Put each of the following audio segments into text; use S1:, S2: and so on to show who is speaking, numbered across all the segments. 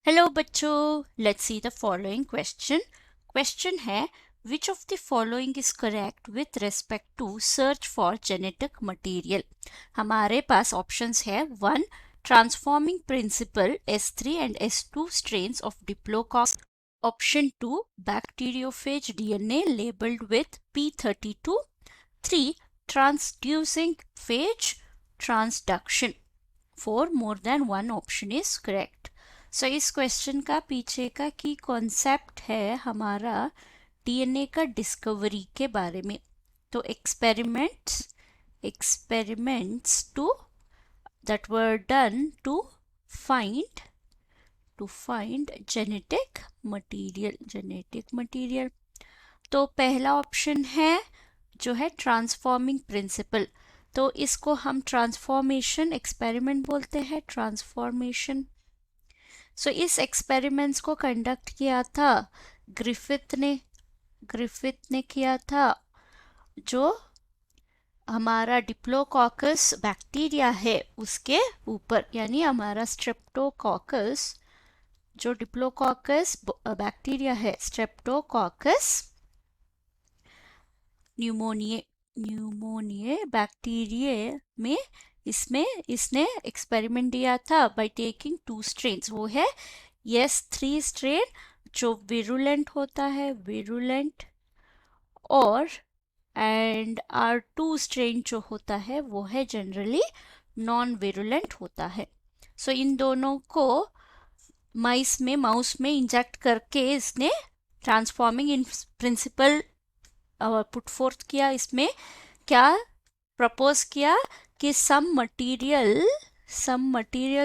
S1: Hello बच्चों, let's see the following question. Question है which of the following is correct with respect to search for genetic material. हमारे पास options है 1 transforming principle S3 and S2 strains of Diplococcus, option 2 bacteriophage DNA labeled with P32, 3 transducing phage transduction, 4 more than one option is correct। सो इस question का पीछे का की concept है हमारा डीएनए का डिस्कवरी के बारे में। तो experiments to that were done to find genetic material. तो पहला ऑप्शन है जो है ट्रांसफॉर्मिंग प्रिंसिपल। तो इसको हम ट्रांसफॉर्मेशन एक्सपेरिमेंट बोलते हैं, ट्रांसफॉर्मेशन। सो इस एक्सपेरिमेंट्स को कंडक्ट किया था ग्रिफिथ ने किया था। जो हमारा डिप्लोकॉकस बैक्टीरिया है उसके ऊपर, यानी हमारा स्ट्रेप्टोकॉकस, जो डिप्लोकॉकस बैक्टीरिया है, स्ट्रेप्टोकॉकस न्यूमोनिये बैक्टीरिया में इसने एक्सपेरिमेंट दिया था बाय टेकिंग 2 स्ट्रेन्स। वो है S3 स्ट्रेन जो विरुलेंट होता है, और एंड R2 स्ट्रेन जो होता है वो है जनरली नॉन विरुलेंट होता है। सो इन दोनों को माउस में इंजेक्ट करके इसने ट्रांसफॉर्मिंग प्रिंसिपल पुट फोर्थ किया। इसमें क्या प्रपोज किया कि सम मटेरियल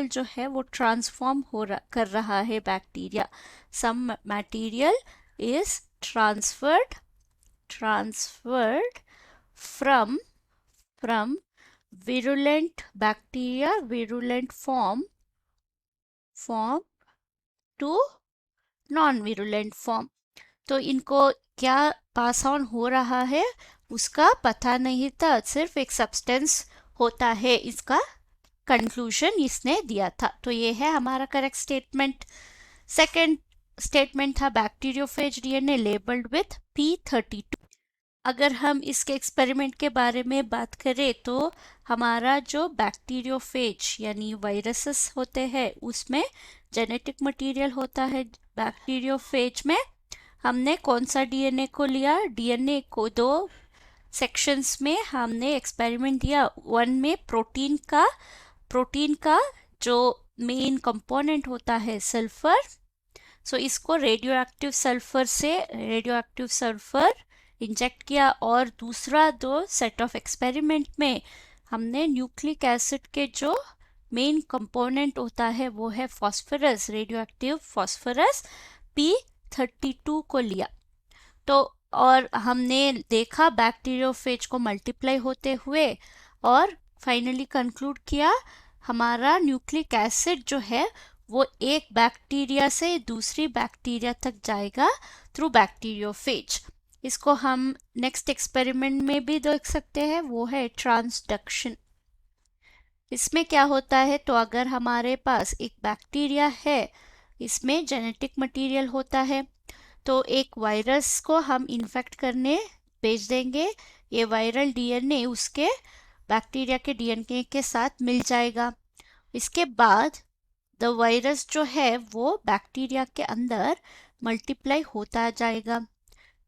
S1: जो है वो ट्रांसफॉर्म कर रहा है bacteria. Some material is transferred from virulent bacteria, virulent form to non-virulent form। तो इनको क्या पास ऑन हो रहा है उसका पता नहीं था, सिर्फ एक सब्सटेंस होता है, इसका कंक्लूजन इसने दिया था। तो ये है हमारा करेक्ट स्टेटमेंट। सेकंड स्टेटमेंट था bacteriophage DNA labelled with P32। अगर हम इसके एक्सपेरिमेंट के बारे में बात करें तो हमारा जो बैक्टीरियोफेज यानी वायरसेस होते हैं उसमें जेनेटिक मटेरियल होता है। बैक्टीरियोफेज में हमने कौन सा डीएनए को लिया? डीएनए को 2 सेक्शंस में हमने एक्सपेरिमेंट दिया। 1 में प्रोटीन का जो मेन कंपोनेंट होता है सल्फर। सो इसको रेडियो एक्टिव सल्फर इंजेक्ट किया। और दूसरा 2 सेट ऑफ एक्सपेरिमेंट में हमने न्यूक्लिक एसिड के जो मेन कंपोनेंट होता है वो है phosphorus, radio active phosphorus P32 को लिया। तो और हमने देखा बैक्टीरियोफेज को मल्टीप्लाई होते हुए, और फाइनली कंक्लूड किया हमारा न्यूक्लिक एसिड जो है वो एक बैक्टीरिया से दूसरी बैक्टीरिया तक जाएगा थ्रू बैक्टीरियोफेज। इसको हम नेक्स्ट एक्सपेरिमेंट में भी देख सकते हैं, वो है ट्रांसडक्शन। इसमें क्या होता है, तो अगर हमारे पास एक बैक्टीरिया है, इसमें जेनेटिक मटेरियल होता है, तो एक वायरस को हम इन्फेक्ट करने भेज देंगे। ये वायरल डीएनए उसके बैक्टीरिया के डीएनए के साथ मिल जाएगा। इसके बाद द वायरस जो है वो बैक्टीरिया के अंदर मल्टीप्लाई होता जाएगा।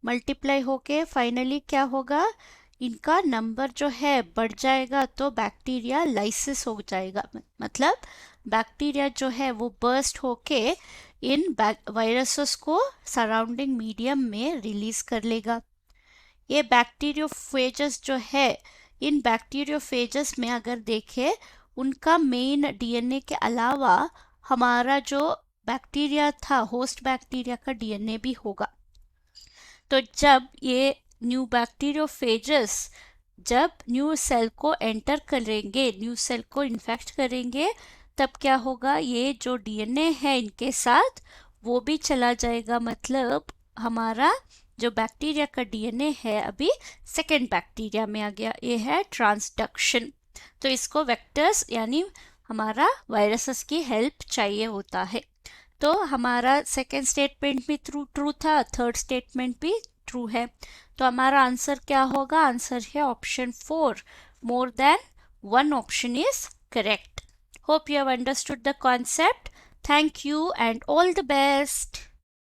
S1: मल्टीप्लाई होके फाइनली क्या होगा, इनका नंबर जो है बढ़ जाएगा, तो बैक्टीरिया लाइसिस हो जाएगा। मतलब बैक्टीरिया जो है वो बर्स्ट होके इन वायरसेस को सराउंडिंग मीडियम में रिलीज कर लेगा। ये बैक्टीरियोफेजेस जो है, इन बैक्टीरियोफेजेस में अगर देखें, उनका मेन डीएनए के अलावा हमारा जो बैक्टीरिया था, होस्ट बैक्टीरिया का डीएनए भी होगा। तो जब ये न्यू बैक्टीरियोफेजेस जब न्यू सेल को एंटर करेंगे, न्यू सेल को इन्फेक्ट करेंगे, तब क्या होगा, ये जो डीएनए है इनके साथ वो भी चला जाएगा। मतलब हमारा जो बैक्टीरिया का डीएनए है अभी सेकेंड बैक्टीरिया में आ गया। ये है ट्रांसडक्शन। तो इसको वेक्टर्स यानी हमारा वायरसेस की हेल्प चाहिए होता है। तो हमारा सेकेंड स्टेटमेंट भी ट्रू था, थर्ड स्टेटमेंट भी ट्रू है। तो हमारा आंसर क्या होगा? आंसर है option 4, more than one option is correct. Hope you have understood the concept. Thank you and all the best.